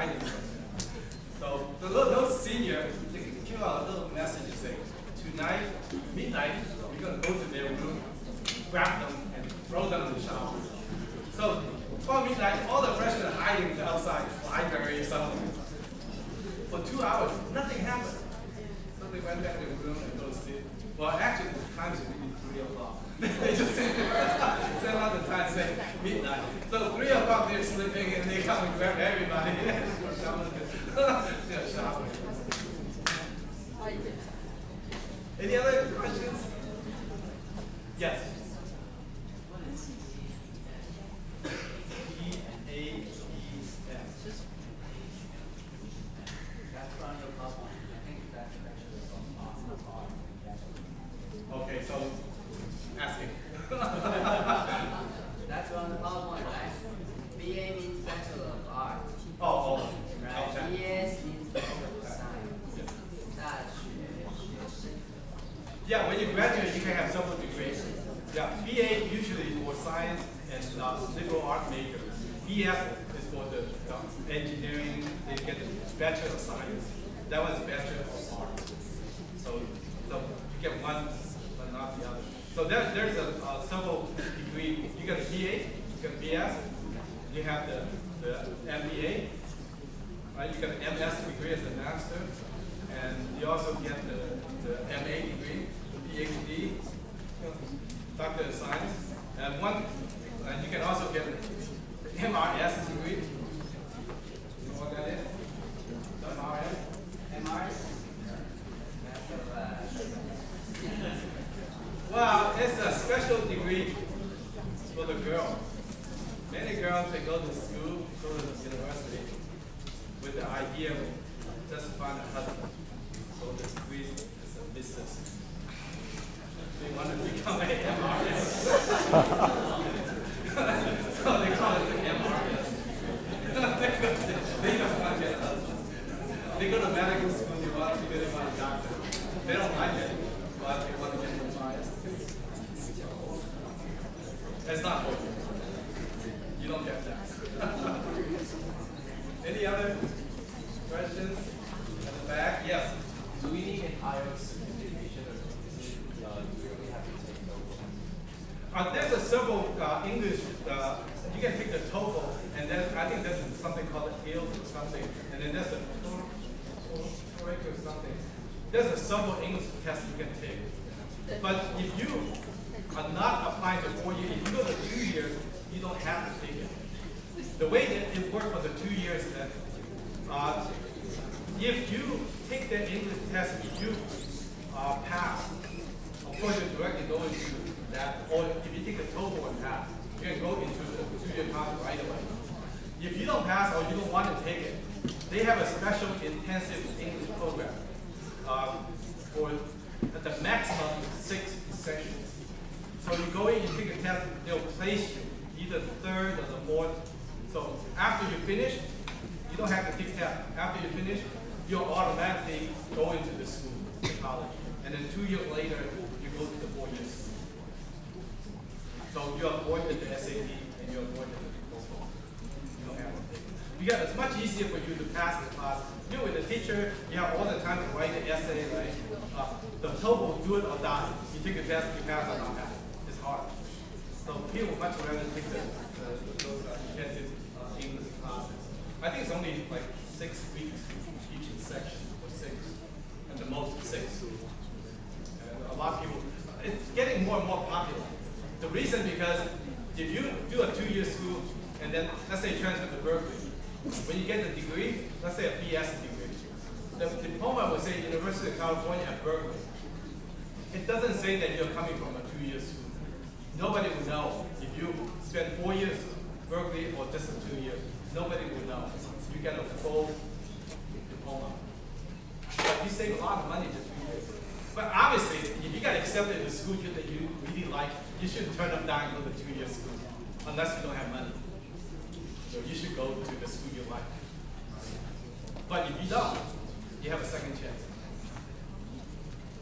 hiding. So those seniors, they came out a little message and say, tonight, midnight, we're going to go to their room, grab them, and throw them in the shower. So before midnight, all the freshmen are hiding outside the library or something. For 2 hours, nothing happened. So they went back to their room and go to sleep. Well, actually, the time is really 3 o'clock. They just sent out the time saying midnight. So 3 o'clock they're sleeping and they come and grab everybody. They're showering. Any other questions? Yes. P-A-E-S. Okay, so asking. That's on the PowerPoint, right? BA means Bachelor of Art. Oh, right. Okay. BS means Bachelor of Science. Yeah, when you graduate, you can have several degrees. Yeah, BA usually for science and liberal art majors. BS is for the engineering. They get the Bachelor of Science. That was Bachelor of Art. So you get one, but not the other. So there's several degree. You get a BA, you get BS, you have the MBA, right? You get an MS degree as a master, and you also get the MA degree, PhD, Doctor of Science, and you can also get an MRS degree. You know what that is? MRS? MRS? Well, it's a special degree for the girl. Many girls, they go to school, go to the university with the idea of just find a husband. So the degree is a business. They want to become an MRS. So they call it the MRS. They don't want to get a husband. They go to medical school, they want to get a doctor. They don't like it, but they want to get an MRS. That's not for you. You don't get that. Any other questions at the back? Yes. Do we need an IELTS certification, or do we really have to take TOEFL? There's a several English. You can take the TOEFL, and then I think there's something called the IELTS or something, and then there's a correct or something. There's a several English tests you can take. But if you are not applying to 4 years, if you go to 2 years, you don't have to take it. The way that it works for the 2 years is that if you take the English test, if you pass, of course you directly go into that, or if you take the TOEFL and pass, you can go into the 2-year class right away. If you don't pass or you don't want to take it, they have a special intensive English program for the maximum 6 sessions. So you go in, you take a test, they'll place you either the 3rd or the 4th. So after you finish, you don't have to take test. After you finish, you'll automatically go into the school, the college. And then 2 years later, you go to the 4 years. So you avoided the SAT and you avoided the TOEFL. You don't have to take it. It's much easier for you to pass the class. You're with the teacher, you have all the time to write the essay, right? The TOEFL, do it or die. You take the test, you pass or not pass. It's hard. So people much rather take those intensive English classes. I think it's only like 6 weeks each section, or 6, and the most 6. And a lot of people, it's getting more and more popular. The reason because if you do a 2-year school and then let's say transfer to Berkeley, when you get the degree, let's say a BS degree, the diploma will say University of California at Berkeley. It doesn't say that you're coming from a 2-year school. Nobody will know if you spend 4 years Berkeley or just a 2 years. Nobody will know. You get a full diploma. But you save a lot of money just 2 years. But obviously, if you got accepted in the school that you really like, you should turn them down and go to 2-year school, unless you don't have money. So you should go to the school you like. But if you don't, you have a second chance.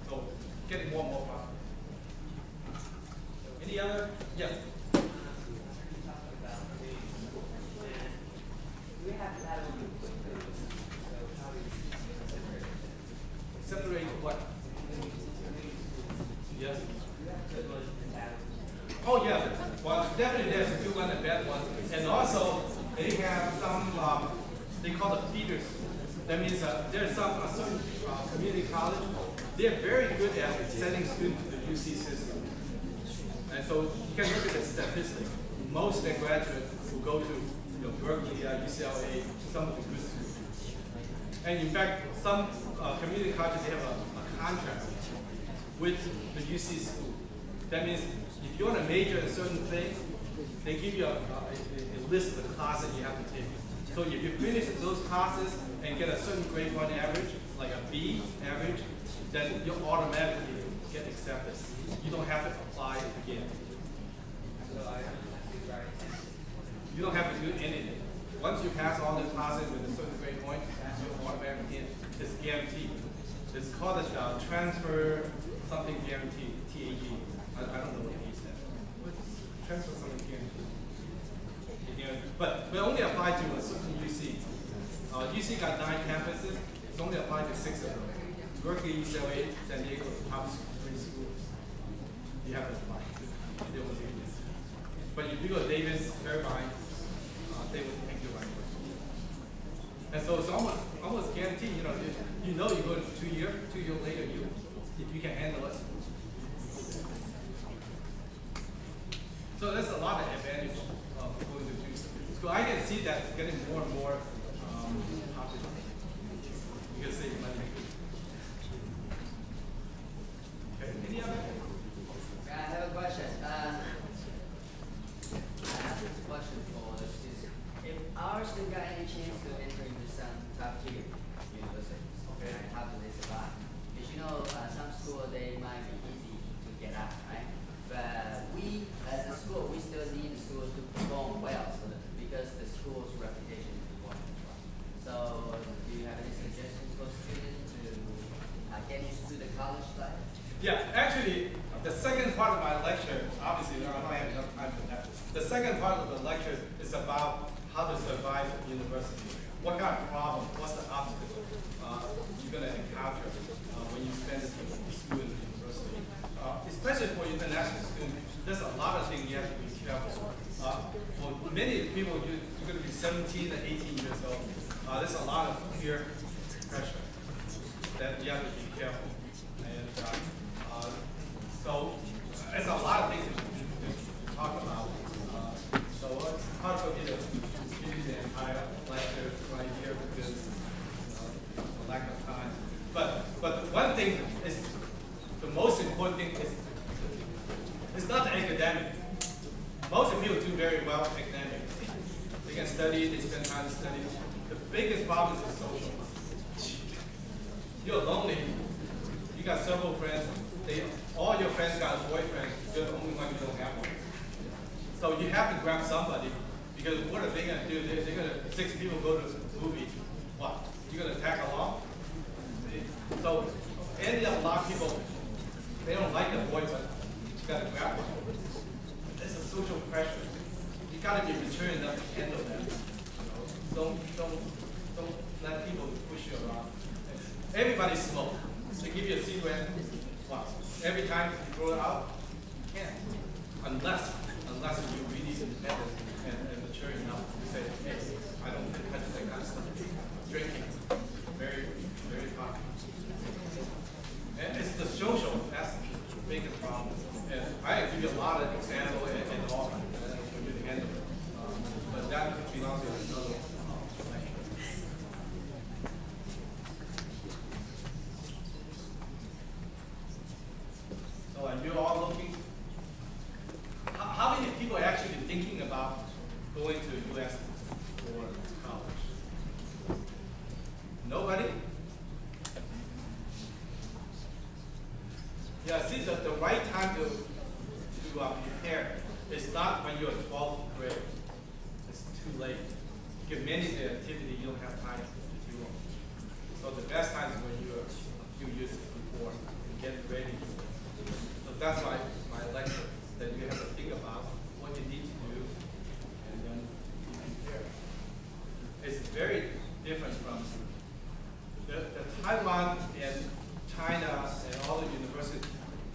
So getting more and more popular. Any other? Yes. We have to have call the feeder school. That means there's some certain community college. They're very good at sending students to the UC system. And so you can look at the statistics. Most of the graduates will go to Berkeley, UCLA, some of the good schools. And in fact, some community colleges, they have a contract with the UC school. That means if you want to major in a certain thing, they give you a list of the classes you have to take. So if you finish those classes and get a certain grade point average, like a B average, then you automatically get accepted. You don't have to apply again. You don't have to do anything. Once you pass all the classes with a certain grade point, you're automatically in. It's guaranteed. It's called a transfer something guaranteed, TAG. I don't know what it means. Transfer something guaranteed. But we only apply to a certain UC. UC got 9 campuses. It's only applied to 6 of them. Berkeley, UCLA, San Diego, the top 3 schools. You have to apply. They will do this. But if you go to Davis, Irvine, they will take you right away. And so it's almost guaranteed. You know you go to 2 years later, if you can handle it. So there's a lot of advantage of going to two schools. I can see that it's getting more and more popular. You can save money. Okay, any other? I have a question. I have this question for the students. If our student got any chance to enter into some top tier universities, okay, how do they survive? Because some schools they might be easy to get out, right? But we, as a school, we still need the school to perform well, because the school's reputation is important. So, do you have any suggestions for students to get into the college life? Yeah, actually, the second part of my lecture, obviously, I don't have enough time for that. The second part of the lecture is about how to survive at university. What kind of problem, what's the obstacle you're going to encounter when you spend the school in the university. Especially for international students, there's a lot of things you have to be careful. For many people, you're going to be 17 and 18 years old. There's a lot of peer pressure that you have to be careful. And so there's a lot of things to talk about. So it's hard for me to give the entire lecture right here because of lack of time. But one thing is, the most important thing is, it's not the academic. Most of people do very well academically. They can study, they spend time to study. The biggest problem is the social. You're lonely. You got several friends. All your friends got a boyfriend. You're the only one who don't have one. So you have to grab somebody, because what are they going to do? They're going to, 6 people go to the movie. What? You're going to tag along? So, and a lot of people, they don't like the boy, but you got to grab one. It's a social pressure. You got to be mature enough to handle that. Don't let people push you around. Everybody smoke. They give you a cigarette. What? Every time you throw it out, you can't. Unless you're really independent and mature enough to say, hey, I don't touch that kind of stuff. Drinking, very, very popular. And it's the social, that's the biggest problem. And I give you a lot of examples and all for you to handle it. But that belongs to another lecture. So are you all looking? How many people are actually thinking about going to the U.S. for college? Nobody? Yeah, see, the right time to prepare is not when you're 12th grade. It's too late. Because many of the activity you don't have time to do them. So the best time is when you're a few years before and get ready. So that's why my lecture, that you have to think about what you need to do and then you prepare. It's very different from the Taiwan and China and all the universities.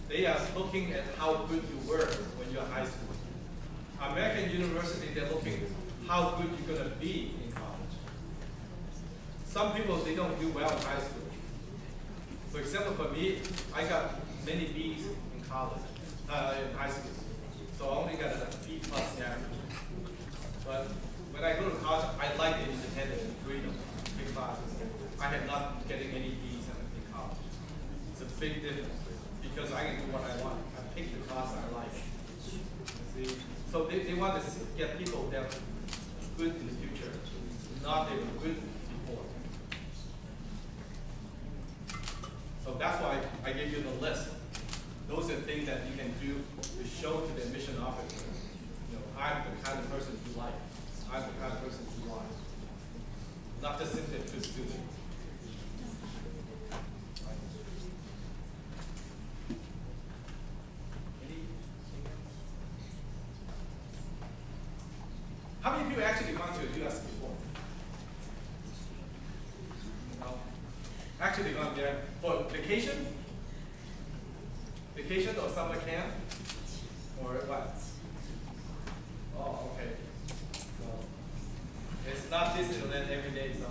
They are looking at how good you were when you're high school. American university, they're looking at how good you're going to be in college. some people, they don't do well in high school. For example, for me, I got many B's in college, in high school. So I only got a B plus average. But when I go to college, I like the independence and freedom, big classes. I am not getting any B's in college. It's a big difference because I can do what I want. I pick the class I like. See? So they want to get people that are good in the future, not they were good before. So that's why I gave you the list. Those are things that you can do to show to the admission officer. You know, I'm the kind of person you like. I'm the kind of person you want. Not just simply a good student. How many people actually gone to the US before? No. Actually gone there for vacation? Vacation or summer camp? Or what? Oh, okay. So it's not Disneyland every day, so.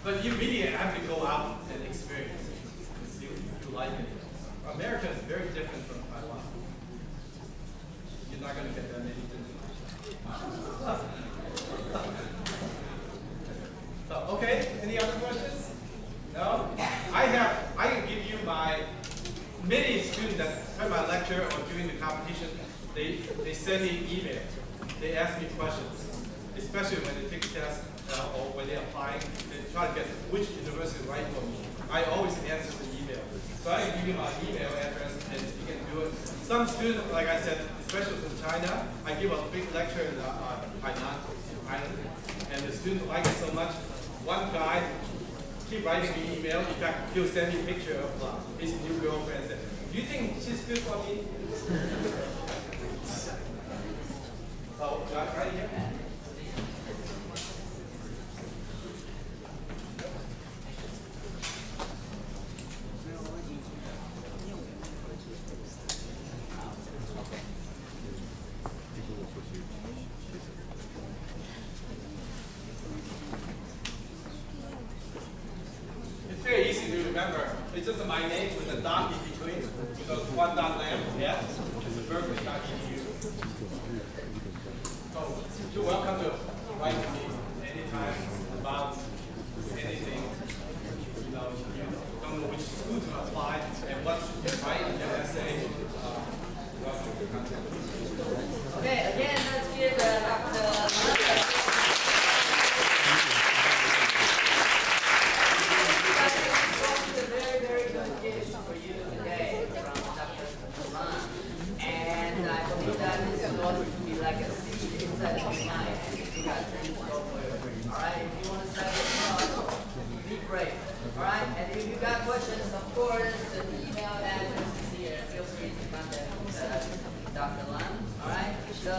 But you really have to go out and experience it and see if you like it. America is very different from Taiwan. You're not going to get that many things. So, okay, any other questions? No? I can give you many students that heard my lecture or during the competition, they send me emails. They ask me questions, especially when they take a test or when they're applying. They try to get which university right for me. I always answer the email. So I can give you my email address and you can do it. Some students, like I said, especially from China, I give a big lecture in Hainan Island, and the students like it so much. One guy keep writing me email. In fact, he'll send me a picture of his new girlfriend and say, "Do you think she's good for me?" So, right here. Very easy to remember. It's just my name with a dot in between. So one dot lamb, yes, is berkeley.edu. So you're welcome to write to me anytime about anything. You know, you don't know which school to apply and what should you write in your essay. Welcome to contact me. Okay, again, let's give Dr. Alright, and if you got questions, of course, the email address is here. Feel free to contact Dr. Lam. Alright, so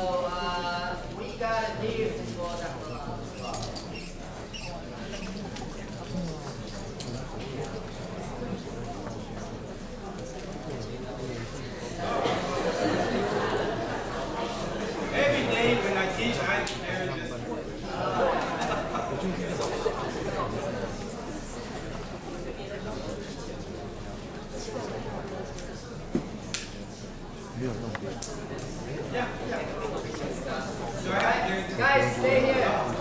we got a gift for Dr. Lam as well. Every day when I teach, I carry this. Alright, guys, stay here.